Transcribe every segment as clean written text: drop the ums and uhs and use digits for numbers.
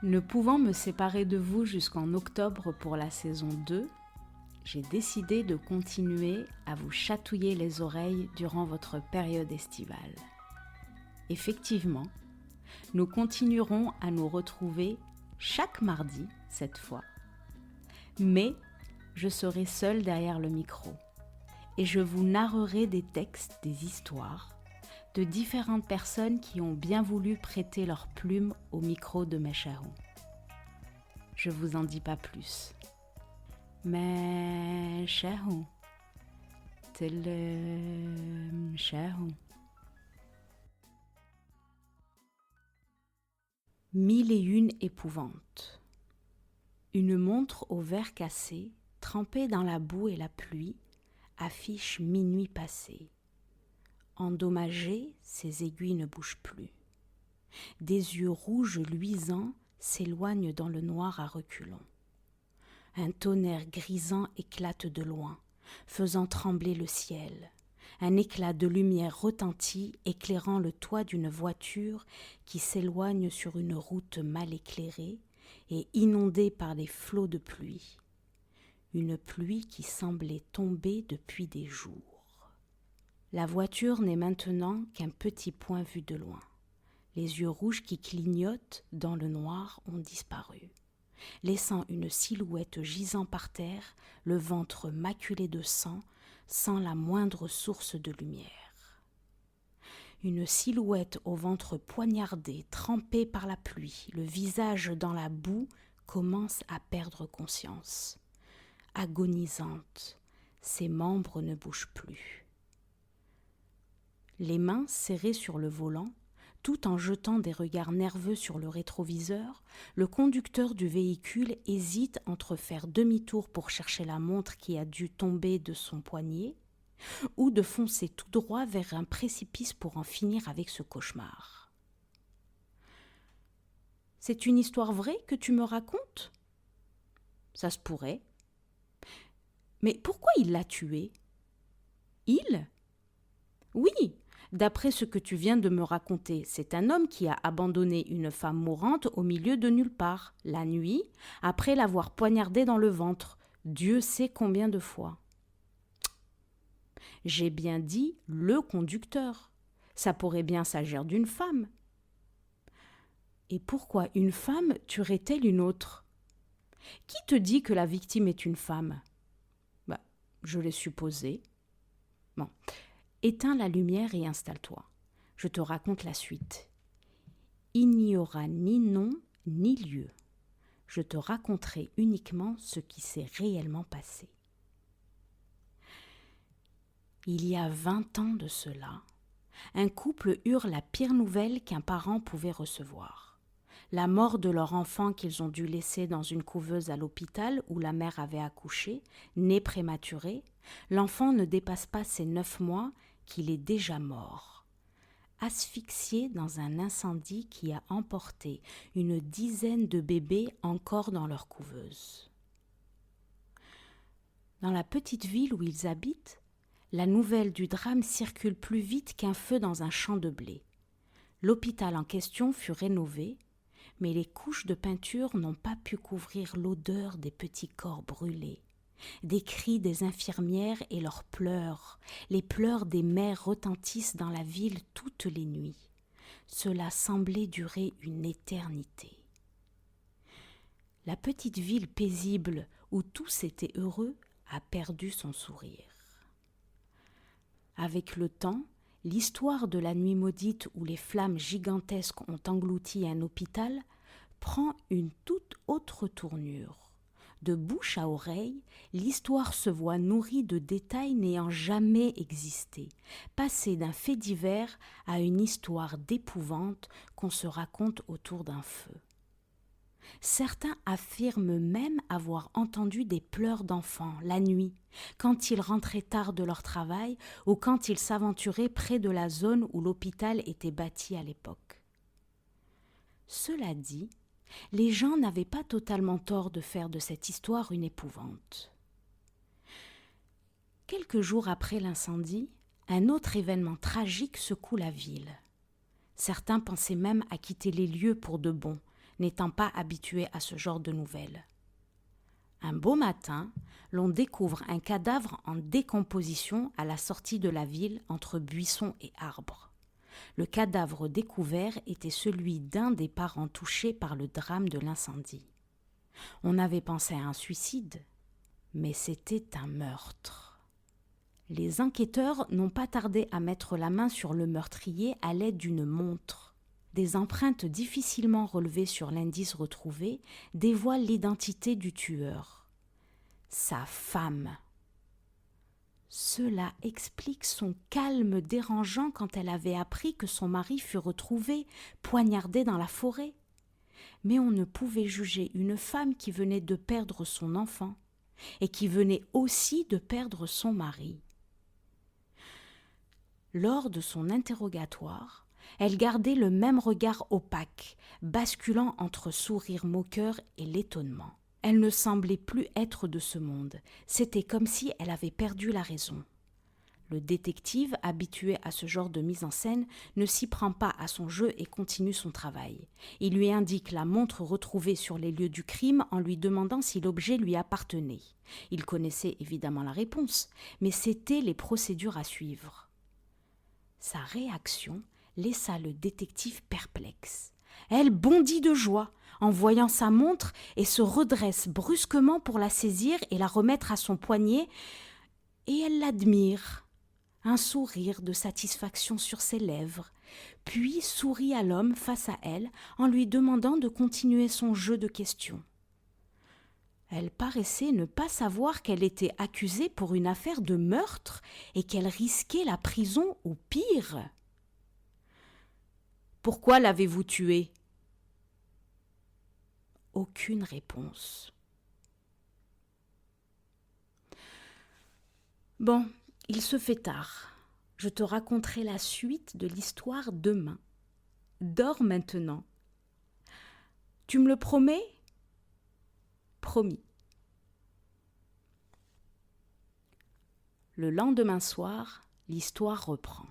Ne pouvant me séparer de vous jusqu'en octobre pour la saison 2, j'ai décidé de continuer à vous chatouiller les oreilles durant votre période estivale. Effectivement, nous continuerons à nous retrouver chaque mardi cette fois, mais je serai seule derrière le micro et je vous narrerai des textes, des histoires de différentes personnes qui ont bien voulu prêter leur plume au micro de Meshaou. Je vous en dis pas plus. Meshaou, Meshaou. 1001 épouvantes. Une montre au verre cassé, trempée dans la boue et la pluie, affiche minuit passé. Endommagées, ses aiguilles ne bougent plus. Des yeux rouges luisants s'éloignent dans le noir à reculons. Un tonnerre grisant éclate de loin, faisant trembler le ciel. Un éclat de lumière retentit, éclairant le toit d'une voiture qui s'éloigne sur une route mal éclairée et inondée par des flots de pluie. Une pluie qui semblait tomber depuis des jours. La voiture n'est maintenant qu'un petit point vu de loin. Les yeux rouges qui clignotent dans le noir ont disparu, laissant une silhouette gisant par terre, le ventre maculé de sang, sans la moindre source de lumière. Une silhouette au ventre poignardé, trempée par la pluie, le visage dans la boue, commence à perdre conscience. Agonisante, ses membres ne bougent plus. Les mains serrées sur le volant, tout en jetant des regards nerveux sur le rétroviseur, le conducteur du véhicule hésite entre faire demi-tour pour chercher la montre qui a dû tomber de son poignet ou de foncer tout droit vers un précipice pour en finir avec ce cauchemar. « C'est une histoire vraie que tu me racontes ? » ?»« Ça se pourrait. »« Mais pourquoi il l'a tué ? » ?»« Il ? » ?»« Oui. D'après ce que tu viens de me raconter, c'est un homme qui a abandonné une femme mourante au milieu de nulle part, la nuit, après l'avoir poignardée dans le ventre, Dieu sait combien de fois. J'ai bien dit le conducteur. Ça pourrait bien s'agir d'une femme. Et pourquoi une femme tuerait-elle une autre ? Qui te dit que la victime est une femme ? Je l'ai supposé. Bon. Éteins la lumière et installe-toi. Je te raconte la suite. Il n'y aura ni nom ni lieu. Je te raconterai uniquement ce qui s'est réellement passé. Il y a 20 ans de cela, un couple eut la pire nouvelle qu'un parent pouvait recevoir. La mort de leur enfant qu'ils ont dû laisser dans une couveuse à l'hôpital où la mère avait accouché, né prématuré. L'enfant ne dépasse pas ses 9 mois qu'il est déjà mort, asphyxié dans un incendie qui a emporté une dizaine de bébés encore dans leur couveuse. Dans la petite ville où ils habitent, la nouvelle du drame circule plus vite qu'un feu dans un champ de blé. L'hôpital en question fut rénové, mais les couches de peinture n'ont pas pu couvrir l'odeur des petits corps brûlés. Des cris des infirmières et leurs pleurs, les pleurs des mères retentissent dans la ville toutes les nuits. Cela semblait durer une éternité. La petite ville paisible où tous étaient heureux a perdu son sourire. Avec le temps, l'histoire de la nuit maudite où les flammes gigantesques ont englouti un hôpital prend une toute autre tournure. De bouche à oreille, l'histoire se voit nourrie de détails n'ayant jamais existé, passée d'un fait divers à une histoire d'épouvante qu'on se raconte autour d'un feu. Certains affirment même avoir entendu des pleurs d'enfants la nuit, quand ils rentraient tard de leur travail ou quand ils s'aventuraient près de la zone où l'hôpital était bâti à l'époque. Cela dit, les gens n'avaient pas totalement tort de faire de cette histoire une épouvante. Quelques jours après l'incendie, un autre événement tragique secoue la ville. Certains pensaient même à quitter les lieux pour de bon, n'étant pas habituée à ce genre de nouvelles. Un beau matin, l'on découvre un cadavre en décomposition à la sortie de la ville entre buissons et arbres. Le cadavre découvert était celui d'un des parents touchés par le drame de l'incendie. On avait pensé à un suicide, mais c'était un meurtre. Les enquêteurs n'ont pas tardé à mettre la main sur le meurtrier à l'aide d'une montre. Des empreintes difficilement relevées sur l'indice retrouvé dévoilent l'identité du tueur. Sa femme. Cela explique son calme dérangeant quand elle avait appris que son mari fut retrouvé poignardé dans la forêt. Mais on ne pouvait juger une femme qui venait de perdre son enfant et qui venait aussi de perdre son mari. Lors de son interrogatoire, elle gardait le même regard opaque, basculant entre sourire moqueur et l'étonnement. Elle ne semblait plus être de ce monde. C'était comme si elle avait perdu la raison. Le détective, habitué à ce genre de mise en scène, ne s'y prend pas à son jeu et continue son travail. Il lui indique la montre retrouvée sur les lieux du crime en lui demandant si l'objet lui appartenait. Il connaissait évidemment la réponse, mais c'étaient les procédures à suivre. Sa réaction laissa le détective perplexe. Elle bondit de joie en voyant sa montre et se redresse brusquement pour la saisir et la remettre à son poignet, et elle l'admire. Un sourire de satisfaction sur ses lèvres, puis sourit à l'homme face à elle en lui demandant de continuer son jeu de questions. Elle paraissait ne pas savoir qu'elle était accusée pour une affaire de meurtre et qu'elle risquait la prison ou pire. « Pourquoi l'avez-vous tué ?» Aucune réponse. Bon, il se fait tard. Je te raconterai la suite de l'histoire demain. Dors maintenant. Tu me le promets ? Promis. Le lendemain soir, l'histoire reprend.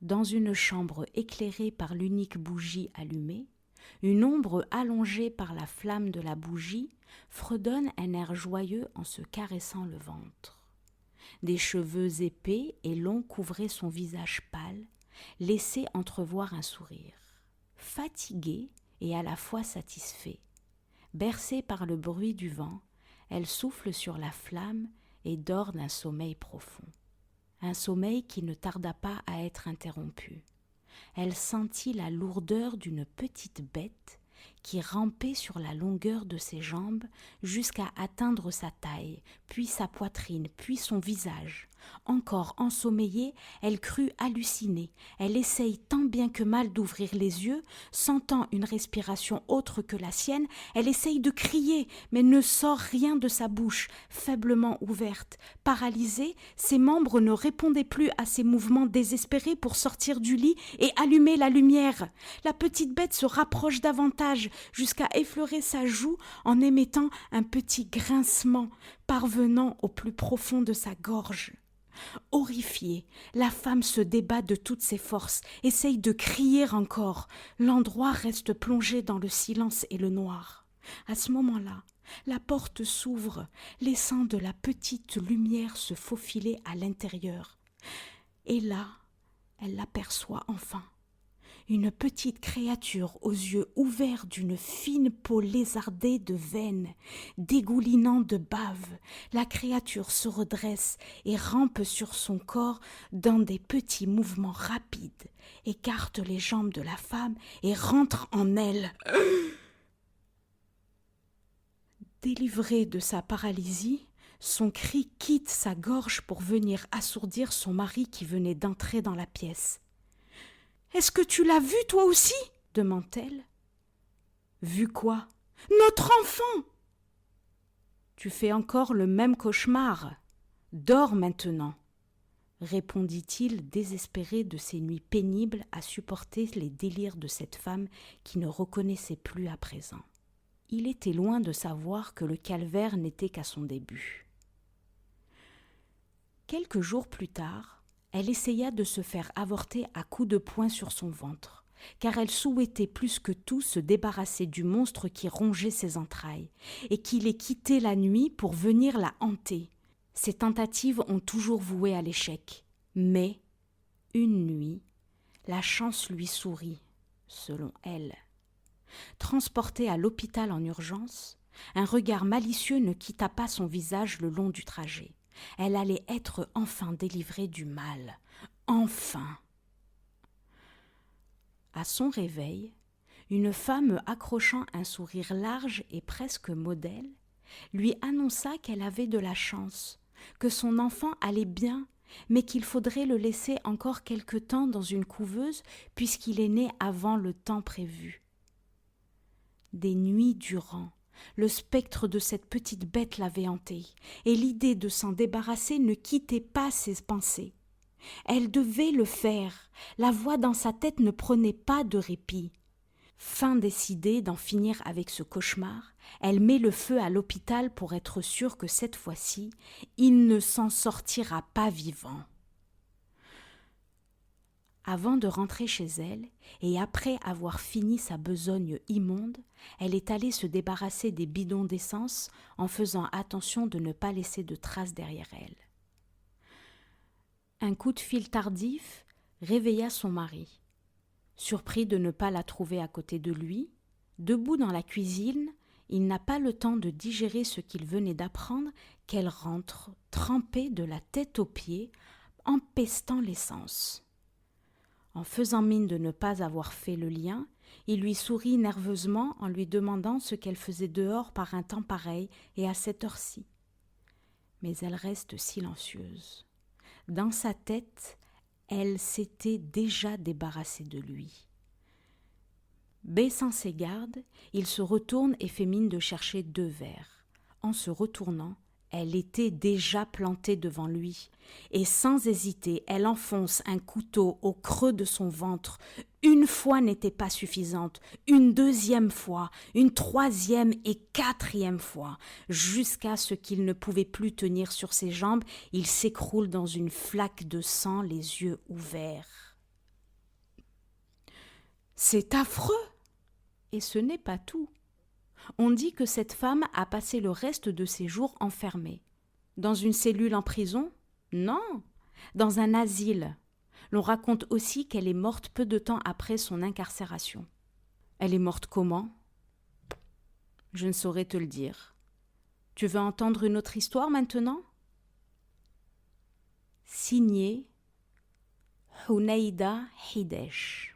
Dans une chambre éclairée par l'unique bougie allumée, une ombre allongée par la flamme de la bougie fredonne un air joyeux en se caressant le ventre. Des cheveux épais et longs couvraient son visage pâle, laissaient entrevoir un sourire. Fatiguée et à la fois satisfaite, bercée par le bruit du vent, elle souffle sur la flamme et dort d'un sommeil profond. Un sommeil qui ne tarda pas à être interrompu. Elle sentit la lourdeur d'une petite bête qui rampait sur la longueur de ses jambes jusqu'à atteindre sa taille, puis sa poitrine, puis son visage. Encore ensommeillée, elle crut halluciner. Elle essaye tant bien que mal d'ouvrir les yeux, sentant une respiration autre que la sienne. Elle essaye de crier, mais ne sort rien de sa bouche, faiblement ouverte. Paralysée, ses membres ne répondaient plus à ses mouvements désespérés pour sortir du lit et allumer la lumière. La petite bête se rapproche davantage, jusqu'à effleurer sa joue en émettant un petit grincement parvenant au plus profond de sa gorge. Horrifiée, la femme se débat de toutes ses forces, essaye de crier encore. L'endroit reste plongé dans le silence et le noir. À ce moment-là, la porte s'ouvre, laissant de la petite lumière se faufiler à l'intérieur. Et là, elle l'aperçoit enfin. Une petite créature aux yeux ouverts d'une fine peau lézardée de veines, dégoulinant de bave. La créature se redresse et rampe sur son corps dans des petits mouvements rapides, écarte les jambes de la femme et rentre en elle. Délivrée de sa paralysie, son cri quitte sa gorge pour venir assourdir son mari qui venait d'entrer dans la pièce. « Est-ce que tu l'as vu, toi aussi ?» demande-t-elle. « Vu quoi ? Notre enfant !»« Tu fais encore le même cauchemar. Dors maintenant !» répondit-il, désespéré de ces nuits pénibles à supporter les délires de cette femme qui ne reconnaissait plus à présent. Il était loin de savoir que le calvaire n'était qu'à son début. Quelques jours plus tard, elle essaya de se faire avorter à coups de poing sur son ventre. car elle souhaitait plus que tout se débarrasser du monstre qui rongeait ses entrailles, et qui les quittait la nuit pour venir la hanter. Ses tentatives ont toujours voué à l'échec, mais, une nuit, la chance lui sourit, selon elle. Transportée à l'hôpital en urgence, un regard malicieux ne quitta pas son visage le long du trajet. Elle allait être enfin délivrée du mal. Enfin! À son réveil, une femme accrochant un sourire large et presque modèle lui annonça qu'elle avait de la chance, que son enfant allait bien, mais qu'il faudrait le laisser encore quelque temps dans une couveuse puisqu'il est né avant le temps prévu. Des nuits durant, le spectre de cette petite bête l'avait hantée, et l'idée de s'en débarrasser ne quittait pas ses pensées. Elle devait le faire, la voix dans sa tête ne prenait pas de répit. Fin décidée d'en finir avec ce cauchemar, elle met le feu à l'hôpital pour être sûre que cette fois-ci, il ne s'en sortira pas vivant. Avant de rentrer chez elle, et après avoir fini sa besogne immonde, elle est allée se débarrasser des bidons d'essence en faisant attention de ne pas laisser de traces derrière elle. Un coup de fil tardif réveilla son mari. Surpris de ne pas la trouver à côté de lui, debout dans la cuisine, il n'a pas le temps de digérer ce qu'il venait d'apprendre qu'elle rentre, trempée de la tête aux pieds, empestant l'essence. En faisant mine de ne pas avoir fait le lien, il lui sourit nerveusement en lui demandant ce qu'elle faisait dehors par un temps pareil et à cette heure-ci. Mais elle reste silencieuse. Dans sa tête, elle s'était déjà débarrassée de lui. Baissant ses gardes, il se retourne et fait mine de chercher 2 verres. En se retournant, elle était déjà plantée devant lui, et sans hésiter, elle enfonce un couteau au creux de son ventre. Une fois n'était pas suffisante, une 2e fois, une 3e et 4e fois, jusqu'à ce qu'il ne pouvait plus tenir sur ses jambes, il s'écroule dans une flaque de sang, les yeux ouverts. C'est affreux! Et ce n'est pas tout. On dit que cette femme a passé le reste de ses jours enfermée. Dans une cellule en prison? Non, dans un asile. L'on raconte aussi qu'elle est morte peu de temps après son incarcération. Elle est morte comment? Je ne saurais te le dire. Tu veux entendre une autre histoire maintenant? Signé Huneida Hidesh.